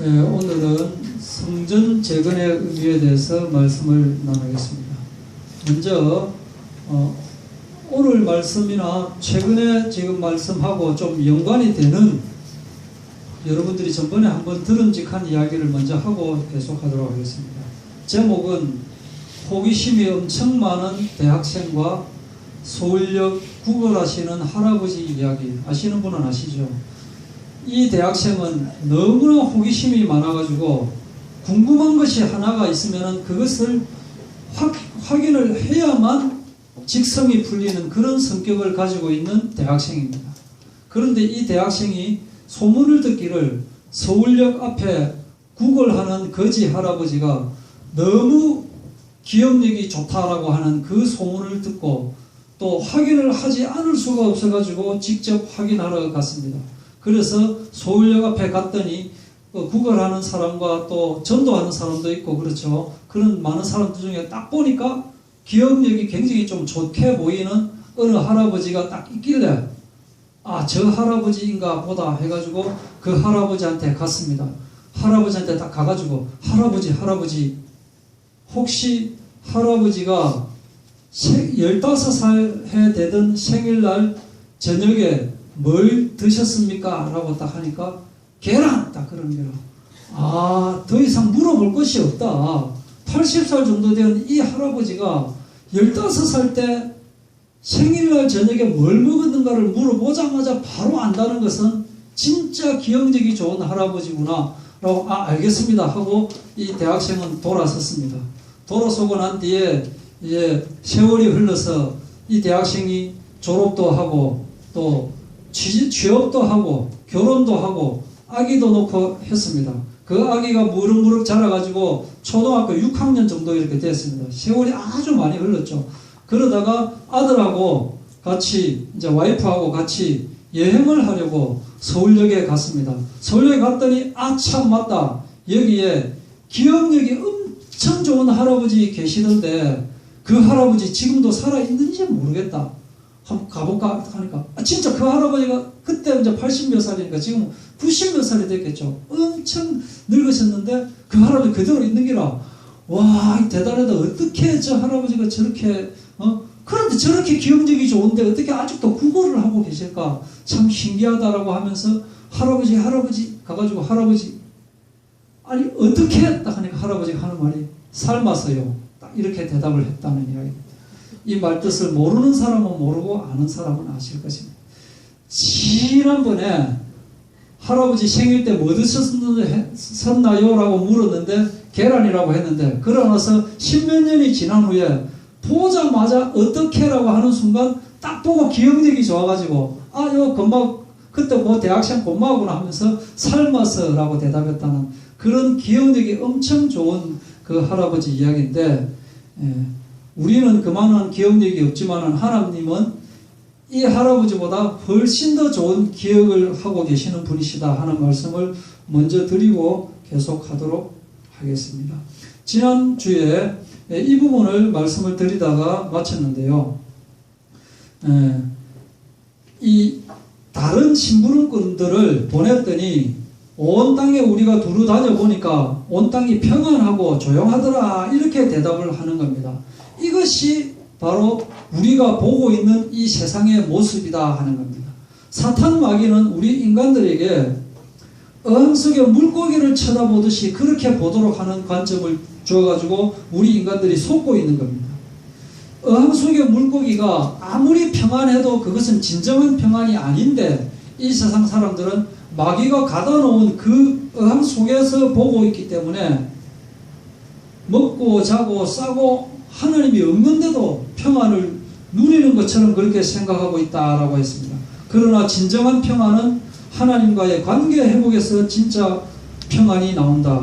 오늘은 성전 재건의 의미에 대해서 말씀을 나누겠습니다. 먼저 오늘 말씀이나 최근에 지금 말씀하고 좀 연관이 되는 여러분들이 전번에 한번 들은직한 이야기를 먼저 하고 계속하도록 하겠습니다. 제목은 호기심이 엄청 많은 대학생과 서울역 구걸하시는 할아버지 이야기. 아시는 분은 아시죠? 이 대학생은 너무나 호기심이 많아가지고 궁금한 것이 하나가 있으면 그것을 확인을 해야만 직성이 풀리는 그런 성격을 가지고 있는 대학생입니다. 그런데 이 대학생이 소문을 듣기를 서울역 앞에 구걸하는 거지 할아버지가 너무 기억력이 좋다라고 하는 그 소문을 듣고 또 확인을 하지 않을 수가 없어가지고 직접 확인하러 갔습니다. 그래서 서울역 앞에 갔더니 구걸하는 사람과 또 전도하는 사람도 있고 그렇죠. 그런 많은 사람들 중에 딱 보니까 기억력이 굉장히 좀 좋게 보이는 어느 할아버지가 딱 있길래 아, 저 할아버지인가 보다 해가지고 그 할아버지한테 갔습니다. 할아버지한테 딱 가가지고 할아버지 혹시 할아버지가 15살 해 되던 생일날 저녁에 뭘 드셨습니까? 라고 딱 하니까 계란! 딱 그러는 거라. 아, 더 이상 물어볼 것이 없다. 80살 정도 된 이 할아버지가 15살 때 생일날 저녁에 뭘 먹었는가를 물어보자마자 바로 안다는 것은 진짜 기억력이 좋은 할아버지구나 라고 알겠습니다 하고 이 대학생은 돌아섰습니다. 돌아서고 난 뒤에 이제 세월이 흘러서 이 대학생이 졸업도 하고 또 취업도 하고 결혼도 하고 아기도 놓고 했습니다. 그 아기가 무럭무럭 자라가지고 초등학교 6학년 정도 이렇게 됐습니다. 세월이 아주 많이 흘렀죠. 그러다가 아들하고 같이 이제 와이프하고 같이 여행을 하려고 서울역에 갔습니다. 서울역에 갔더니 아, 참 맞다. 여기에 기억력이 엄청 좋은 할아버지 계시던데 그 할아버지 지금도 살아있는지 모르겠다. 한번 가볼까 하니까 진짜 그 할아버지가 그때 이제 80몇 살이니까 지금 90몇 살이 됐겠죠. 엄청 늙으셨는데 그 할아버지 그대로 있는 기라. 와, 대단하다. 어떻게 저 할아버지가 저렇게 그런데 저렇게 기억력이 좋은데 어떻게 아직도 구걸을 하고 계실까? 참 신기하다라고 하면서 할아버지 가가지고 할아버지 아니 어떻게 딱 하니까 할아버지가 하는 말이 삶아서요. 딱 이렇게 대답을 했다는 이야기입니다. 이 말뜻을 모르는 사람은 모르고 아는 사람은 아실 것입니다. 지난번에 할아버지 생일 때 뭐 드셨나요? 라고 물었는데 계란이라고 했는데 그러나서 10몇 년이 지난 후에 보자마자 어떻게 라고 하는 순간 딱 보고 기억력이 좋아가지고 아, 이거 금방 그때 뭐 대학생 고마우구나 하면서 삶아서 라고 대답했다는 그런 기억력이 엄청 좋은 그 할아버지 이야기인데 우리는 그만한 기억력이 없지만 하나님은 이 할아버지보다 훨씬 더 좋은 기억을 하고 계시는 분이시다 하는 말씀을 먼저 드리고 계속하도록 하겠습니다. 지난주에 이 부분을 말씀을 드리다가 마쳤는데요. 이 다른 심부름꾼들을 보냈더니 온 땅에 우리가 두루 다녀보니까 온 땅이 평안하고 조용하더라 이렇게 대답을 하는 겁니다. 이것이 바로 우리가 보고 있는 이 세상의 모습이다 하는 겁니다. 사탄 마귀는 우리 인간들에게 어항 속의 물고기를 쳐다보듯이 그렇게 보도록 하는 관점을 주어가지고 우리 인간들이 속고 있는 겁니다. 어항 속의 물고기가 아무리 평안해도 그것은 진정한 평안이 아닌데 이 세상 사람들은 마귀가 가다 놓은 그 어항 속에서 보고 있기 때문에 먹고 자고 싸고 하나님이 없는데도 평안을 누리는 것처럼 그렇게 생각하고 있다라고 했습니다. 그러나 진정한 평안은 하나님과의 관계 회복에서 진짜 평안이 나온다.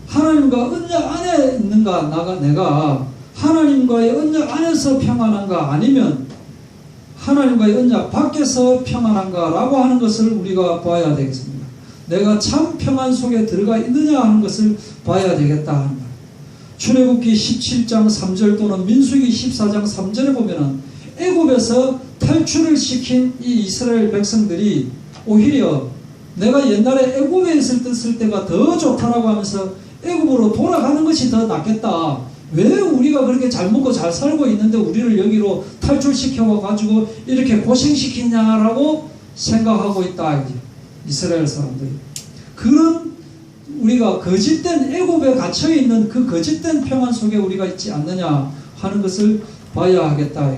하나님과 언약 안에 있는가 내가 하나님과의 언약 안에서 평안한가 아니면 하나님과의 언약 밖에서 평안한가 라고 하는 것을 우리가 봐야 되겠습니다. 내가 참 평안 속에 들어가 있느냐 하는 것을 봐야 되겠다 하는 말. 출애굽기 17장 3절 또는 민수기 14장 3절에 보면은 애굽에서 탈출을 시킨 이 이스라엘 백성들이 오히려 내가 옛날에 애굽에 있을 때가 더 좋다라고 하면서 애굽으로 돌아가는 것이 더 낫겠다. 왜 우리가 그렇게 잘 먹고 잘 살고 있는데 우리를 여기로 탈출시켜가지고 이렇게 고생시키냐라고 생각하고 있다. 이스라엘 사람들이. 그런 우리가 거짓된 애굽에 갇혀있는 그 거짓된 평안 속에 우리가 있지 않느냐 하는 것을 봐야 하겠다.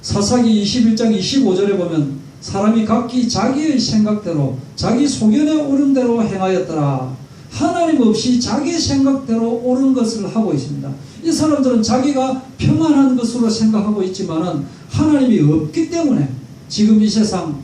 사사기 21장 25절에 보면 사람이 각기 자기의 생각대로 자기 소견에 옳은 대로 행하였더라. 하나님 없이 자기 생각대로 옳은 것을 하고 있습니다. 이 사람들은 자기가 평안한 것으로 생각하고 있지만은 하나님이 없기 때문에 지금 이 세상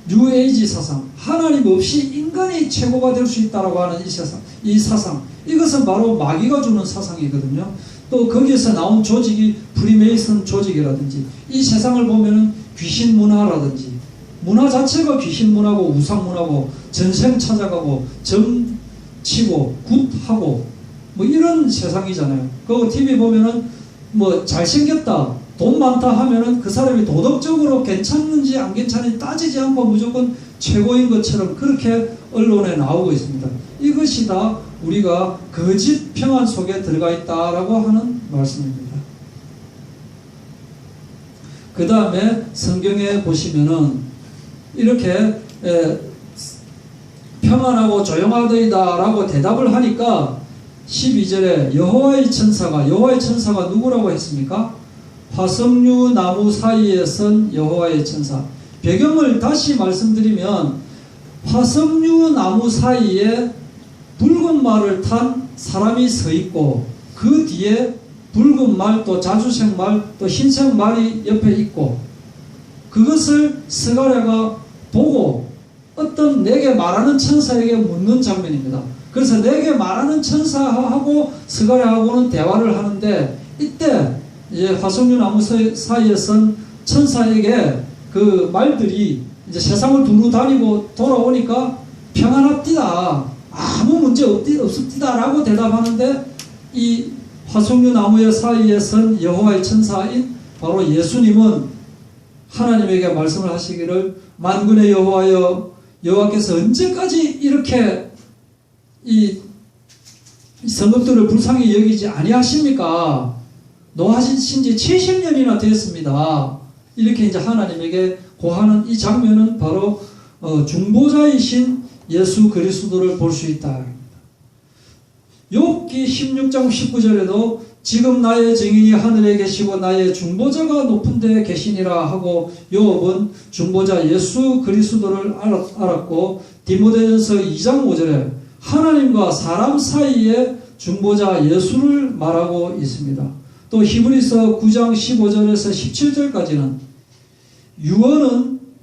뉴에이지 사상, 하나님 없이 인간이 최고가 될 수 있다라고 하는 이 세상, 이 사상, 이것은 바로 마귀가 주는 사상이거든요. 또 거기에서 나온 조직이 프리메이슨 조직이라든지 이 세상을 보면은 귀신 문화라든지 문화 자체가 귀신 문화고 우상 문화고 전생 찾아가고 점 치고 굿하고 뭐 이런 세상이잖아요. 그리고 TV 보면은 뭐 잘생겼다, 돈 많다 하면은 그 사람이 도덕적으로 괜찮은지 안 괜찮은지 따지지 않고 무조건 최고인 것처럼 그렇게 언론에 나오고 있습니다. 이것이 다 우리가 거짓 평안 속에 들어가 있다라고 하는 말씀입니다. 그 다음에 성경에 보시면은 이렇게 평안하고 조용하더이다 라고 대답을 하니까 12절에 여호와의 천사가 누구라고 했습니까? 화석류 나무 사이에 선 여호와의 천사. 배경을 다시 말씀드리면 화석류 나무 사이에 붉은 말을 탄 사람이 서 있고 그 뒤에 붉은 말 또 자주색 말 또 흰색 말이 옆에 있고 그것을 스가랴가 보고 어떤 내게 말하는 천사에게 묻는 장면입니다. 그래서 내게 말하는 천사하고 스가랴하고는 대화를 하는데 이때 이제 화석류 나무 사이에 선 천사에게 그 말들이 이제 세상을 두루 다니고 돌아오니까 평안합디다, 아무 문제 없습디다 라고 대답하는데 이 화석류 나무의 사이에 선 여호와의 천사인 바로 예수님은 하나님에게 말씀을 하시기를 만군의 여호와여, 여호와께서 언제까지 이렇게 이 성읍들을 불쌍히 여기지 아니하십니까? 노하신 지 70년이나 되었습니다. 이렇게 이제 하나님에게 고하는 이 장면은 바로 중보자이신 예수 그리스도를 볼 수 있다. 욥기 16장 19절에도 지금 나의 증인이 하늘에 계시고 나의 중보자가 높은 데에 계시니라 하고 욥은 중보자 예수 그리스도를 알았고 디모데전서 2장 5절에 하나님과 사람 사이에 중보자 예수를 말하고 있습니다. 또 히브리서 9장 15절에서 17절까지는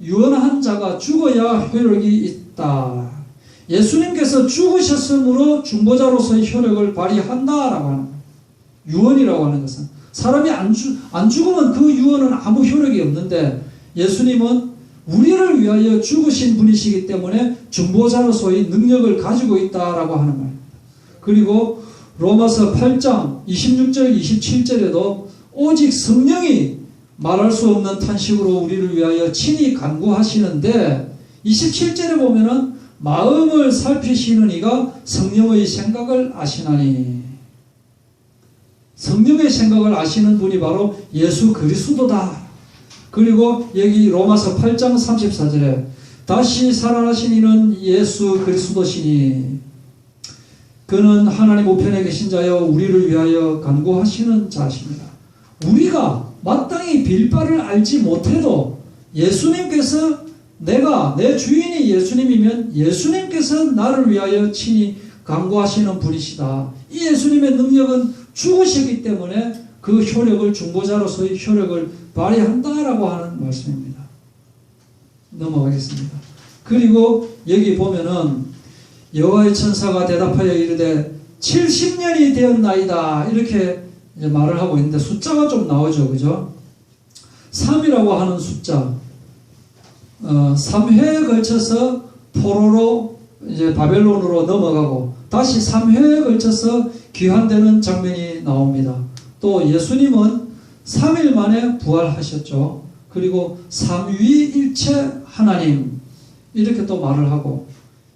유언한 자가 죽어야 효력이 있다. 예수님께서 죽으셨으므로 중보자로서의 효력을 발휘한다라고 하는 거예요. 유언이라고 하는 것은 사람이 안 죽으면 그 유언은 아무 효력이 없는데 예수님은 우리를 위하여 죽으신 분이시기 때문에 중보자로서의 능력을 가지고 있다라고 하는 말입니다. 그리고 로마서 8장 26절 27절에도 오직 성령이 말할 수 없는 탄식으로 우리를 위하여 친히 간구하시는데 27절에 보면은 마음을 살피시는 이가 성령의 생각을 아시나니, 성령의 생각을 아시는 분이 바로 예수 그리스도다. 그리고 여기 로마서 8장 34절에 다시 살아나신 이는 예수 그리스도시니 그는 하나님 우편에 계신 자여 우리를 위하여 간구하시는 자십니다. 우리가 마땅히 빌 바를 알지 못해도 예수님께서 내 주인이 예수님이면 예수님께서 나를 위하여 친히 간구하시는 분이시다. 이 예수님의 능력은 죽으셨기 때문에 그 효력을 중보자로서의 효력을 발휘한다라고 하는 말씀입니다. 넘어가겠습니다. 그리고 여기 보면은 여호와의 천사가 대답하여 이르되 70년이 되었나이다 이렇게 이제 말을 하고 있는데 숫자가 좀 나오죠, 그죠? 3이라고 하는 숫자, 3회에 걸쳐서 포로로 이제 바벨론으로 넘어가고 다시 3회에 걸쳐서 귀환되는 장면이 나옵니다. 또 예수님은 3일 만에 부활하셨죠. 그리고 삼위일체 하나님, 이렇게 또 말을 하고,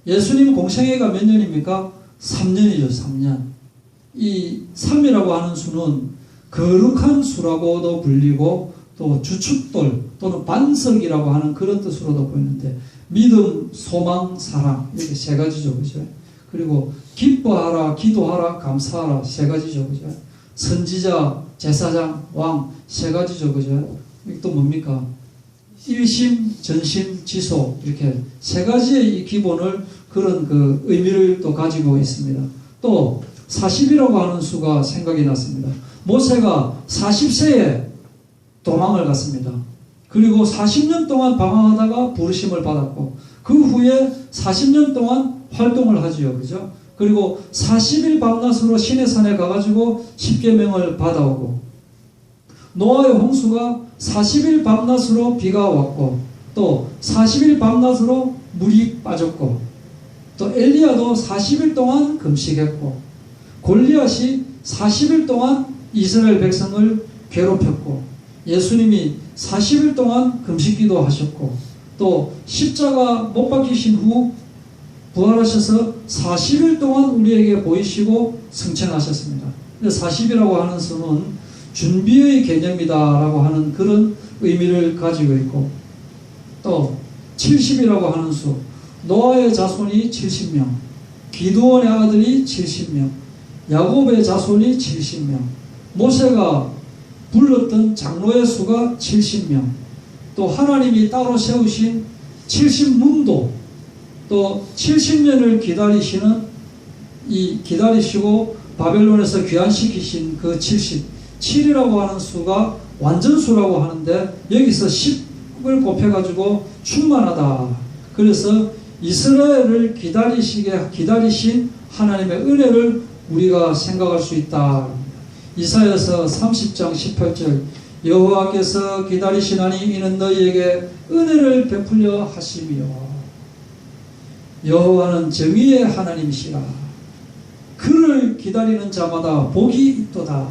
예수님 공생애가 몇 년입니까? 3년이죠. 3년. 이 3이라고 하는 수는 거룩한 수라고도 불리고 또 주춧돌 또는 반석이라고 하는 그런 뜻으로도 보이는데, 믿음, 소망, 사랑, 이렇게 세 가지죠. 그죠? 그리고 기뻐하라, 기도하라, 감사하라, 세 가지죠. 그죠? 선지자, 제사장, 왕, 세 가지죠. 그죠? 이게 또 뭡니까? 일심, 전심, 지속, 이렇게 세 가지의 이 기본을 그런 그 의미를 또 가지고 있습니다. 또 40이라고 하는 수가 생각이 났습니다. 모세가 40세에 도망을 갔습니다. 그리고 40년 동안 방황하다가 부르심을 받았고, 그 후에 40년 동안 활동을 하지요. 그죠? 그리고 40일 밤낮으로 시내산에 가가지고 십계명을 받아오고, 노아의 홍수가 40일 밤낮으로 비가 왔고, 또 40일 밤낮으로 물이 빠졌고, 또 엘리야도 40일 동안 금식했고, 골리앗이 40일 동안 이스라엘 백성을 괴롭혔고, 예수님이 40일 동안 금식기도 하셨고, 또 십자가 못 박히신 후 부활하셔서 40일 동안 우리에게 보이시고 승천하셨습니다. 40이라고 하는 수는 준비의 개념이다라고 하는 그런 의미를 가지고 있고, 또 70이라고 하는 수, 노아의 자손이 70명, 기드온의 아들이 70명, 야곱의 자손이 70명, 모세가 불렀던 장로의 수가 70명, 또 하나님이 따로 세우신 70문도, 또 70년을 기다리시고 바벨론에서 귀환시키신 그 77이라고 하는 수가 완전수라고 하는데, 여기서 10을 곱해가지고 충만하다. 그래서 이스라엘을 기다리신 하나님의 은혜를 우리가 생각할 수 있다. 이사야서 30장 18절, 여호와께서 기다리시나니 이는 너희에게 은혜를 베풀려 하심이요, 여호와는 정의의 하나님이시라. 그를 기다리는 자마다 복이 있도다.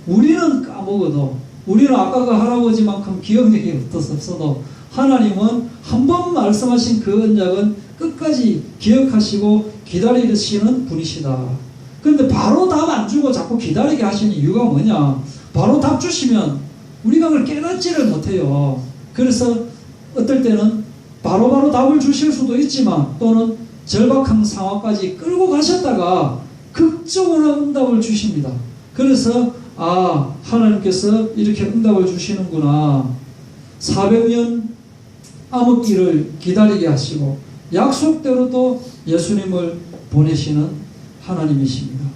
우리는 까먹어도, 우리는 아까 그 할아버지만큼 기억력이 없어도 하나님은 한 번 말씀하신 그 언약은 끝까지 기억하시고 기다리시는 분이시다. 그런데 바로 답 안 주고 자꾸 기다리게 하시는 이유가 뭐냐? 바로 답 주시면 우리가 그걸 깨닫지를 못해요. 그래서 어떨 때는 바로바로 답을 주실 수도 있지만, 또는 절박한 상황까지 끌고 가셨다가 극적으로 응답을 주십니다. 그래서 하나님께서 이렇게 응답을 주시는구나. 400년 암흑기를 기다리게 하시고 약속대로 또 예수님을 보내시는 하나님이십니다.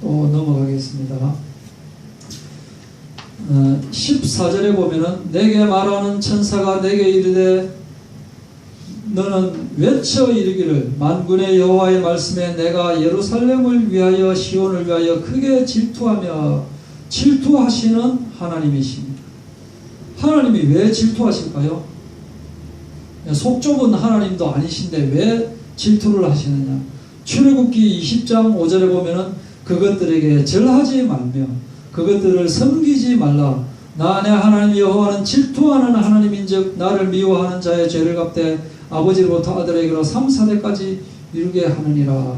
또 넘어가겠습니다. 14절에 보면은, 내게 말하는 천사가 내게 이르되 너는 외쳐 이르기를, 만군의 여호와의 말씀에 내가 예루살렘을 위하여 시온을 위하여 크게 질투하며, 질투하시는 하나님이십니다. 하나님이 왜 질투하실까요? 속 좁은 하나님도 아니신데 왜 질투를 하시느냐? 출애굽기 20장 5절에 보면은, 그것들에게 절하지 말며 그것들을 섬기지 말라. 나 내 하나님 여호와는 질투하는 하나님인즉 나를 미워하는 자의 죄를 갚되 아버지로부터 아들에게로 3, 4대까지 이루게 하느니라.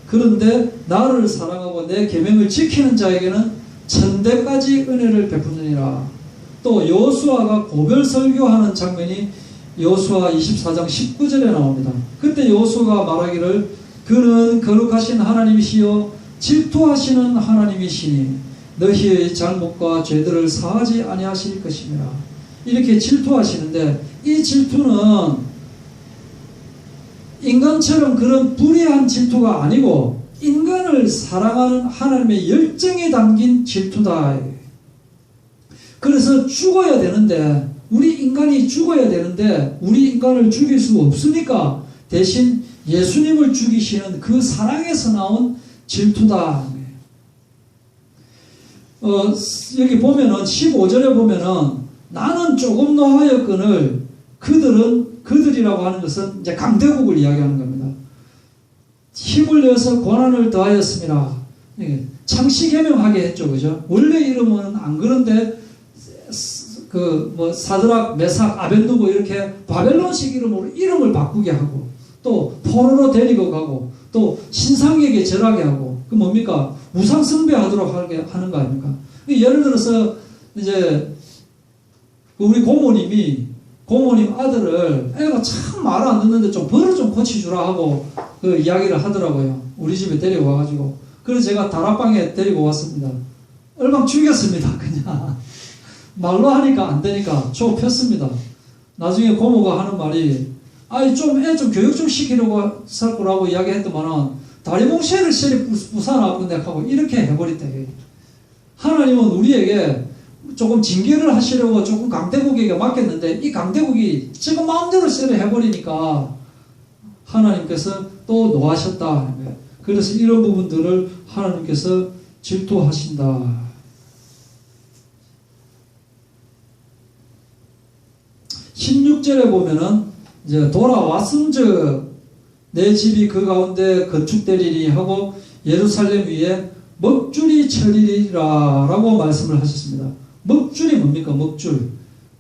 그런데 나를 사랑하고 내 계명을 지키는 자에게는 1000대까지 은혜를 베푸느니라. 또 여호수아가 고별 설교하는 장면이 여호수아 24장 19절에 나옵니다. 그때 여호수아가 말하기를, 그는 거룩하신 하나님이시여 질투하시는 하나님이시니 너희의 잘못과 죄들을 사하지 아니하실 것이니라. 이렇게 질투하시는데, 이 질투는 인간처럼 그런 불의한 질투가 아니고 인간을 사랑하는 하나님의 열정이 담긴 질투다. 그래서 죽어야 되는데, 우리 인간이 죽어야 되는데 우리 인간을 죽일 수 없으니까 대신 예수님을 죽이시는 그 사랑에서 나온 질투다. 여기 보면은 15절에 보면은, 나는 조금 더 하였거늘 그들이라고 하는 것은 이제 강대국을 이야기하는 겁니다. 힘을 내서 권한을 더하였습니다. 창씨 개명하게 했죠. 그죠? 원래 이름은 안 그런데 사드락, 메삭, 아벤누고 이렇게 바벨론식 이름으로 이름을 바꾸게 하고 또 포로로 데리고 가고 또 신상에게 절하게 하고 그 뭡니까? 우상 숭배하도록 하는 거 아닙니까? 예를 들어서 이제 우리 고모님 아들을 애가 참 말을 안 듣는데 좀 버릇 좀 고치주라 하고 그 이야기를 하더라고요. 우리 집에 데리고 와가지고. 그래서 제가 다락방에 데리고 왔습니다. 얼방 죽였습니다. 그냥 말로 하니까 안 되니까 저 폈습니다. 나중에 고모가 하는 말이 아이 좀 애 좀 교육 좀 시키려고 살 거라고 이야기했더만은 다리몽쉐를 쉐리 부사나 하고 이렇게 해버렸다. 하나님은 우리에게 조금 징계를 하시려고 조금 강대국에게 맡겼는데 이 강대국이 지금 마음대로 쉐를 해버리니까 하나님께서 또 노하셨다 하는 거예요. 그래서 이런 부분들을 하나님께서 질투하신다. 16절에 보면은 이제 돌아왔음즉 내 집이 그 가운데 건축되리니 하고 예루살렘 위에 먹줄이 쳐리리라 라고 말씀을 하셨습니다. 먹줄이 뭡니까? 먹줄.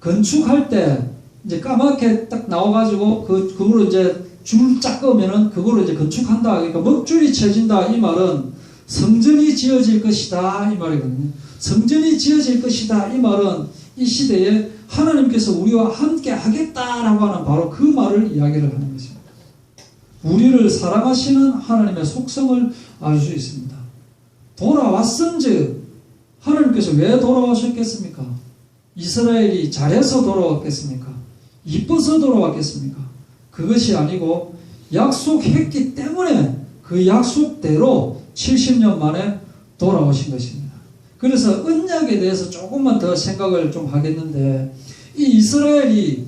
건축할 때 이제 까맣게 딱 나와가지고 그거로 이제 줄 쫙 끄면은 그거로 이제 건축한다. 그러니까 먹줄이 쳐진다. 이 말은 성전이 지어질 것이다. 이 말이거든요. 성전이 지어질 것이다. 이 말은 이 시대에 하나님께서 우리와 함께 하겠다라고 하는 바로 그 말을 이야기를 하는 것입니다. 우리를 사랑하시는 하나님의 속성을 알 수 있습니다. 돌아왔은즉 하나님께서 왜 돌아오셨겠습니까? 이스라엘이 잘해서 돌아왔겠습니까? 이뻐서 돌아왔겠습니까? 그것이 아니고 약속했기 때문에 그 약속대로 70년 만에 돌아오신 것입니다. 그래서 언약에 대해서 조금만 더 생각을 좀 하겠는데 이 이스라엘이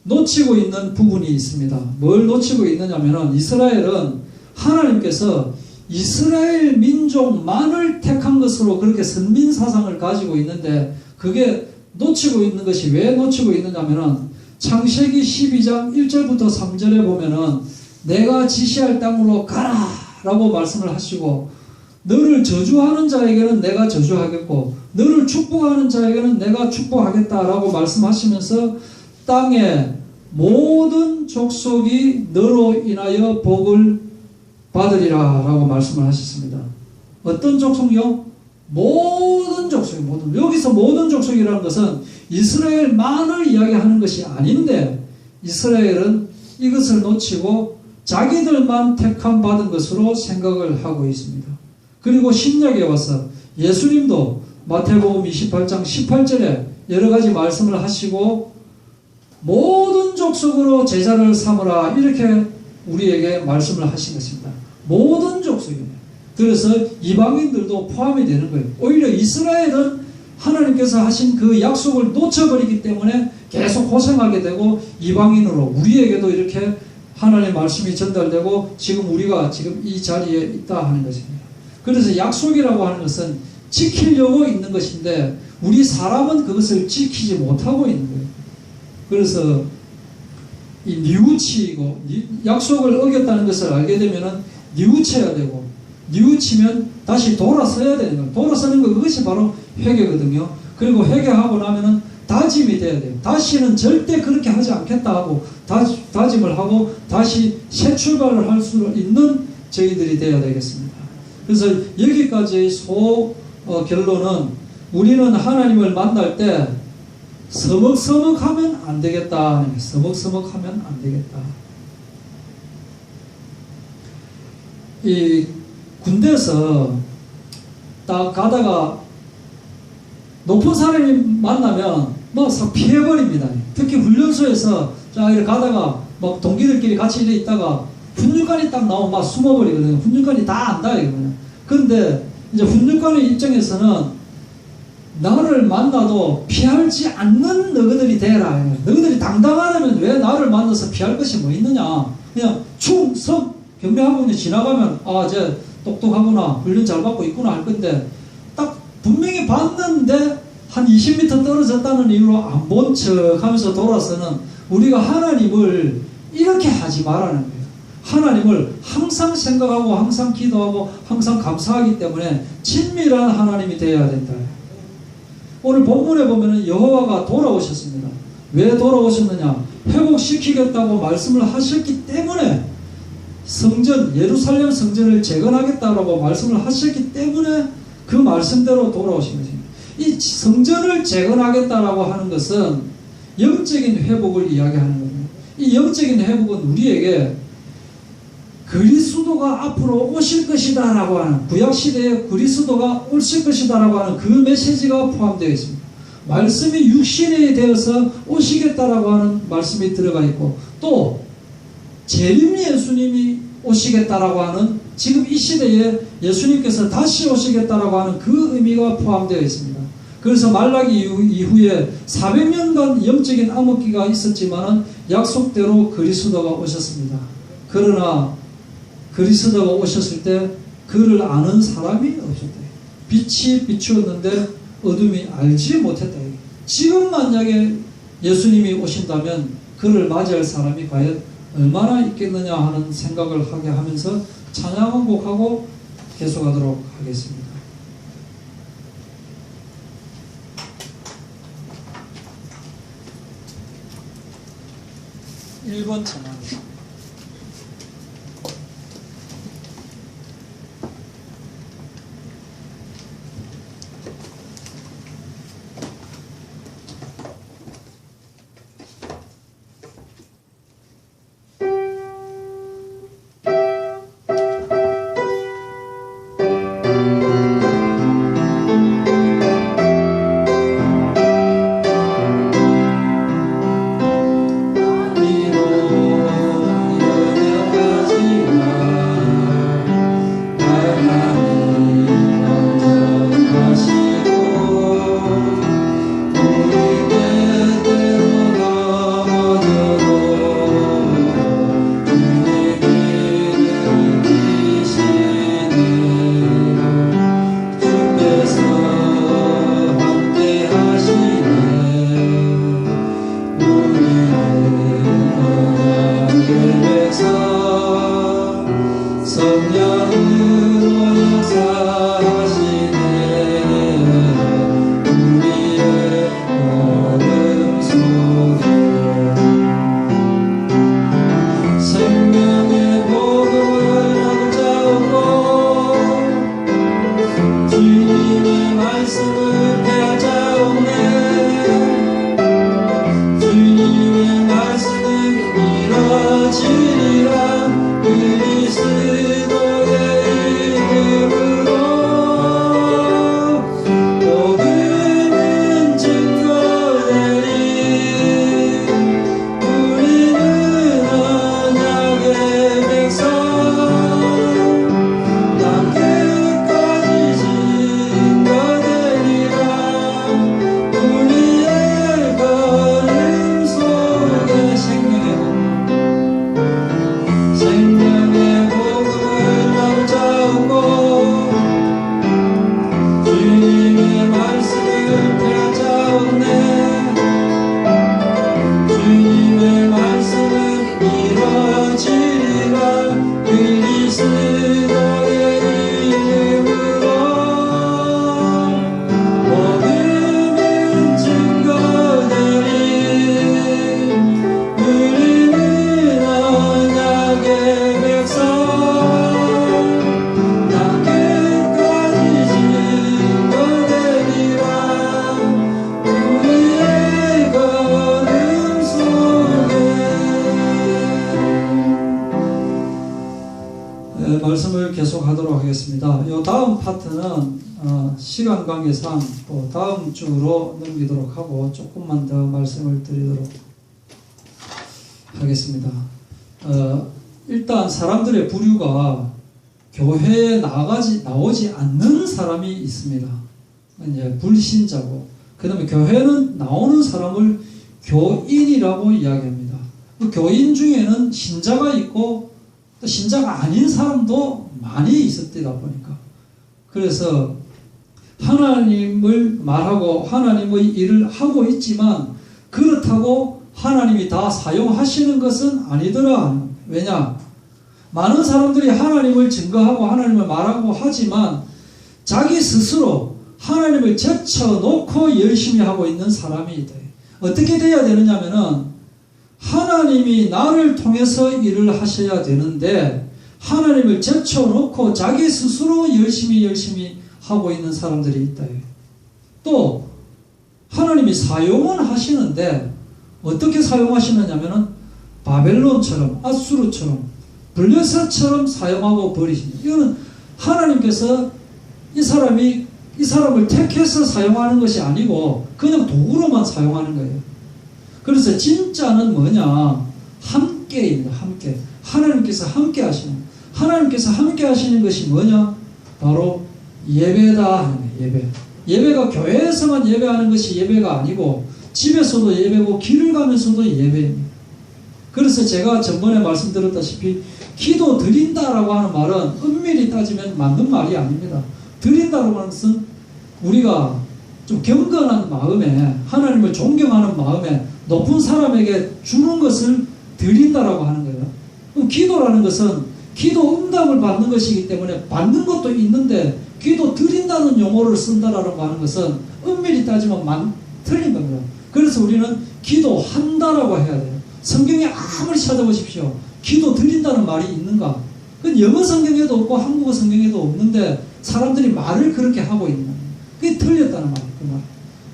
놓치고 있는 부분이 있습니다. 뭘 놓치고 있느냐면은 이스라엘은 하나님께서 이스라엘 민족만을 택한 것으로 그렇게 선민 사상을 가지고 있는데 그게 놓치고 있는 것이 왜 놓치고 있느냐면은 창세기 12장 1절부터 3절에 보면은 내가 지시할 땅으로 가라 라고 말씀을 하시고 너를 저주하는 자에게는 내가 저주하겠고 너를 축복하는 자에게는 내가 축복하겠다라고 말씀하시면서 땅의 모든 족속이 너로 인하여 복을 받으리라 라고 말씀을 하셨습니다. 어떤 족속이요? 모든 족속이 여기서 모든 족속이라는 것은 이스라엘만을 이야기하는 것이 아닌데 이스라엘은 이것을 놓치고 자기들만 택함 받은 것으로 생각을 하고 있습니다. 그리고 신약에 와서 예수님도 마태복음 28장 18절에 여러 가지 말씀을 하시고 모든 족속으로 제자를 삼으라 이렇게 우리에게 말씀을 하신 것입니다. 모든 족속이에요. 그래서 이방인들도 포함이 되는 거예요. 오히려 이스라엘은 하나님께서 하신 그 약속을 놓쳐버리기 때문에 계속 고생하게 되고 이방인으로 우리에게도 이렇게 하나님의 말씀이 전달되고 지금 우리가 지금 이 자리에 있다 하는 것입니다. 그래서 약속이라고 하는 것은 지키려고 있는 것인데 우리 사람은 그것을 지키지 못하고 있는 거예요. 그래서 이 뉘우치고 약속을 어겼다는 것을 알게 되면은 뉘우쳐야 되고 뉘우치면 다시 돌아서야 되는 거예요. 돌아서는 거 그것이 바로 회개거든요. 그리고 회개하고 나면은 다짐이 돼야 돼요. 다시는 절대 그렇게 하지 않겠다 하고 다짐을 하고 다시 새 출발을 할 수 있는 저희들이 되어야 되겠습니다. 그래서 여기까지의 결론은 우리는 하나님을 만날 때 서먹서먹하면 안 되겠다. 서먹서먹하면 안 되겠다. 이 군대에서 딱 가다가 높은 사람이 만나면 막 싹 피해버립니다. 특히 훈련소에서 자 이렇게 가다가 막 동기들끼리 같이 이래 있다가 훈육관이 딱 나오면 막 숨어버리거든요. 훈육관이 다 안다 이거든요. 근데 이제 훈육관의 입장에서는 나를 만나도 피하지 않는 너희들이 되라. 너희들이 당당하다면 왜 나를 만나서 피할 것이 뭐 있느냐. 그냥 충성 경례하고 지나가면 쟤 똑똑하구나 훈련 잘 받고 있구나 할 건데 딱 분명히 봤는데 한 20m 떨어졌다는 이유로 안 본 척 하면서 돌아서는 우리가 하나님을 이렇게 하지 말라는 거예요. 하나님을 항상 생각하고 항상 기도하고 항상 감사하기 때문에 친밀한 하나님이 되어야 된다. 오늘 본문에 보면은 여호와가 돌아오셨습니다. 왜 돌아오셨느냐? 회복시키겠다고 말씀을 하셨기 때문에, 성전, 예루살렘 성전을 재건하겠다라고 말씀을 하셨기 때문에 그 말씀대로 돌아오신 것입니다. 이 성전을 재건하겠다라고 하는 것은 영적인 회복을 이야기하는 겁니다. 이 영적인 회복은 우리에게 그리스도가 앞으로 오실 것이다 라고 하는, 구약시대에 그리스도가 오실 것이다 라고 하는 그 메시지가 포함되어 있습니다. 말씀이 육신이 되어서 오시겠다라고 하는 말씀이 들어가 있고, 또 재림 예수님이 오시겠다라고 하는, 지금 이 시대에 예수님께서 다시 오시겠다라고 하는 그 의미가 포함되어 있습니다. 그래서 말라기 이후에 400년간 영적인 암흑기가 있었지만 약속대로 그리스도가 오셨습니다. 그러나 그리스도가 오셨을 때 그를 아는 사람이 없었다. 빛이 비추었는데 어둠이 알지 못했다. 지금 만약에 예수님이 오신다면 그를 맞이할 사람이 과연 얼마나 있겠느냐 하는 생각을 하게 하면서 찬양 한 곡하고 계속하도록 하겠습니다. 1번 찬양입니다. 말씀을 계속하도록 하겠습니다. 이 다음 파트는 시간 관계상 또 다음 주로 넘기도록 하고 조금만 더 말씀을 드리도록 하겠습니다. 일단 사람들의 부류가 교회에 나오지 않는 사람이 있습니다. 이제 불신자고, 그 다음에 교회는 나오는 사람을 교인이라고 이야기합니다. 그 교인 중에는 신자가 있고 또 신자가 아닌 사람도 많이 있었다 보니까, 그래서 하나님을 말하고 하나님의 일을 하고 있지만 그렇다고 하나님이 다 사용하시는 것은 아니더라. 왜냐? 많은 사람들이 하나님을 증거하고 하나님을 말하고 하지만 자기 스스로 하나님을 제쳐놓고 열심히 하고 있는 사람이 돼. 어떻게 돼야 되느냐면은 하나님이 나를 통해서 일을 하셔야 되는데 하나님을 제쳐놓고 자기 스스로 열심히 하고 있는 사람들이 있다. 또 하나님이 사용은 하시는데 어떻게 사용하시느냐면은 바벨론처럼 아수르처럼 블레셋처럼 사용하고 버리십니다. 이거는 하나님께서 이 사람을 택해서 사용하는 것이 아니고 그냥 도구로만 사용하는 거예요. 그래서 진짜는 뭐냐? 함께입니다. 함께. 하나님께서 함께 하시는. 하나님께서 함께 하시는 것이 뭐냐? 바로 예배다 하는 거예요. 예배. 예배가 교회에서만 예배하는 것이 예배가 아니고 집에서도 예배고 길을 가면서도 예배입니다. 그래서 제가 전번에 말씀드렸다시피 기도 드린다라고 하는 말은 엄밀히 따지면 맞는 말이 아닙니다. 드린다라고 하는 것은 우리가 좀 경건한 마음에 하나님을 존경하는 마음에 높은 사람에게 주는 것을 드린다라고 하는 거예요. 그럼 기도라는 것은 기도 응답을 받는 것이기 때문에 받는 것도 있는데 기도 드린다는 용어를 쓴다라고 하는 것은 엄밀히 따지면 틀린 겁니다. 그래서 우리는 기도한다라고 해야 돼요. 성경에 아무리 찾아보십시오. 기도 드린다는 말이 있는가? 그건 영어 성경에도 없고 한국어 성경에도 없는데 사람들이 말을 그렇게 하고 있는 거예요. 그게 틀렸다는 말이에요. 그 말.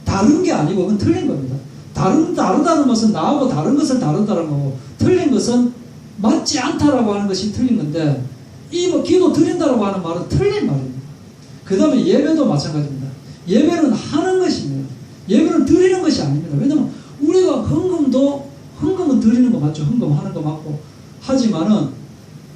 다른 게 아니고 그건 틀린 겁니다. 다르다는 것은 나하고 다른 것을 다르다는 거고 틀린 것은 맞지 않다라고 하는 것이 틀린 건데 이 기도 드린다라고 하는 말은 틀린 말입니다. 그 다음에 예배도 마찬가지입니다. 예배는 하는 것입니다. 예배는 드리는 것이 아닙니다. 왜냐하면 우리가 헌금은 드리는 거 맞죠? 헌금하는 거 맞고 하지만은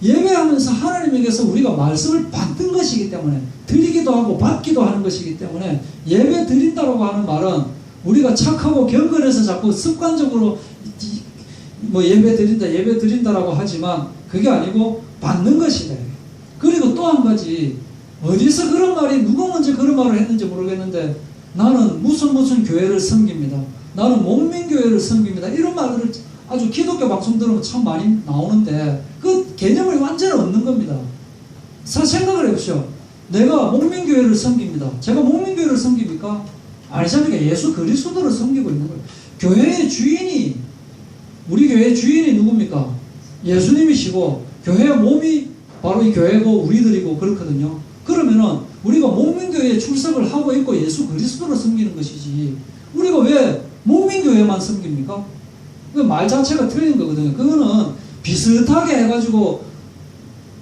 예배하면서 하나님에게서 우리가 말씀을 받는 것이기 때문에 드리기도 하고 받기도 하는 것이기 때문에 예배 드린다라고 하는 말은 우리가 착하고 경건해서 자꾸 습관적으로 예배 드린다라고 하지만 그게 아니고 받는 것이다. 그리고 또 한 가지 어디서 그런 말이 누가 먼저 그런 말을 했는지 모르겠는데 나는 무슨 교회를 섬깁니다. 나는 목민교회를 섬깁니다. 이런 말을 아주 기독교 방송 들으면 참 많이 나오는데 그 개념을 완전히 없는 겁니다. 생각을 해보시오. 내가 목민교회를 섬깁니다. 제가 목민교회를 섬깁니까? 아니잖아요. 예수 그리스도를 섬기고 있는 거예요. 교회의 주인이 우리 교회의 주인이 누굽니까? 예수님이시고 교회의 몸이 바로 이 교회고 우리들이고 그렇거든요. 그러면은 우리가 목민교회에 출석을 하고 있고 예수 그리스도를 섬기는 것이지 우리가 왜 목민교회만 섬깁니까? 그 말 자체가 틀린 거거든요. 그거는 비슷하게 해가지고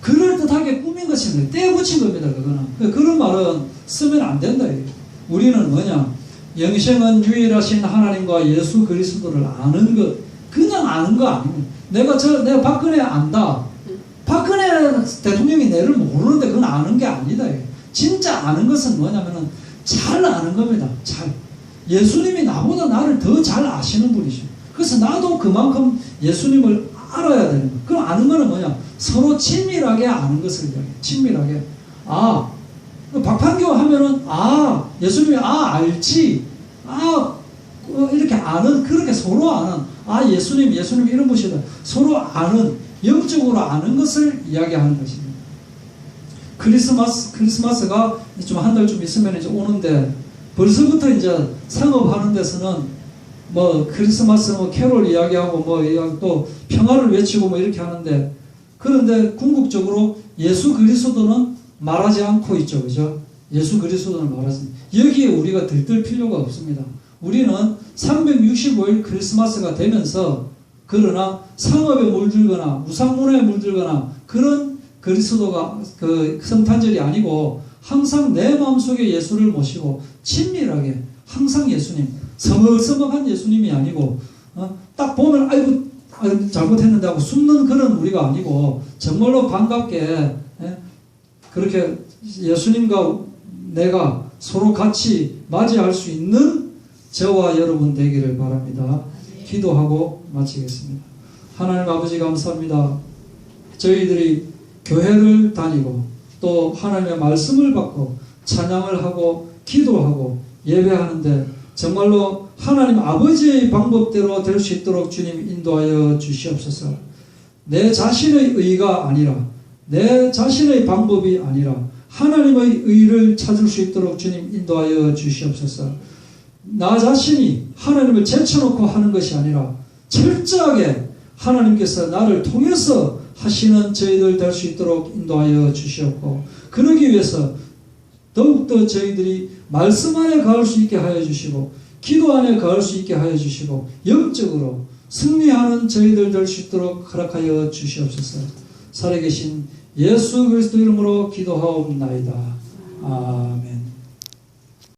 그럴듯하게 꾸민 것입니다. 떼붙인 겁니다. 그거는. 그런 말은 쓰면 안 된다. 우리는 뭐냐? 영생은 유일하신 하나님과 예수 그리스도를 아는 것. 그냥 아는 거 아닙니다. 내가 박근혜 안다. 박근혜 대통령이 내를 모르는데 그건 아는 게 아니다. 진짜 아는 것은 뭐냐면은 잘 아는 겁니다. 잘. 예수님이 나보다 나를 더 잘 아시는 분이시죠. 그래서 나도 그만큼 예수님을 알아야 되는 거예요. 그럼 아는 거는 뭐냐? 서로 친밀하게 아는 것을 이야기해요. 친밀하게. 박판교 하면은, 예수님이, 알지. 이렇게 아는, 그렇게 서로 아는, 예수님 이런 분이다. 서로 아는, 영적으로 아는 것을 이야기하는 것입니다. 크리스마스가 좀 한 달쯤 있으면 이제 오는데, 벌써부터 이제 상업하는 데서는 크리스마스 캐롤 이야기하고 또 평화를 외치고 이렇게 하는데 그런데 궁극적으로 예수 그리스도는 말하지 않고 있죠. 그죠? 예수 그리스도는 말하지. 여기에 우리가 들뜰 필요가 없습니다. 우리는 365일 크리스마스가 되면서 그러나 상업에 물들거나 우상문화에 물들거나 그런 그리스도가 그 성탄절이 아니고 항상 내 마음속에 예수를 모시고 친밀하게 항상 예수님 서먹서먹한 예수님이 아니고 딱 보면 아이고 잘못했는데 하고 숨는 그런 우리가 아니고 정말로 반갑게 그렇게 예수님과 내가 서로 같이 맞이할 수 있는 저와 여러분 되기를 바랍니다. 기도하고 마치겠습니다. 하나님 아버지 감사합니다. 저희들이 교회를 다니고 또 하나님의 말씀을 받고 찬양을 하고 기도하고 예배하는데 정말로 하나님 아버지의 방법대로 될 수 있도록 주님 인도하여 주시옵소서. 내 자신의 의가 아니라 내 자신의 방법이 아니라 하나님의 의를 찾을 수 있도록 주님 인도하여 주시옵소서. 나 자신이 하나님을 제쳐놓고 하는 것이 아니라 철저하게 하나님께서 나를 통해서 하시는 저희들 될 수 있도록 인도하여 주시옵고, 그러기 위해서 더욱더 저희들이 말씀 안에 가을 수 있게 하여 주시고 기도 안에 가을 수 있게 하여 주시고 영적으로 승리하는 저희들 될 수 있도록 허락하여 주시옵소서. 살아계신 예수 그리스도 이름으로 기도하옵나이다. 아멘.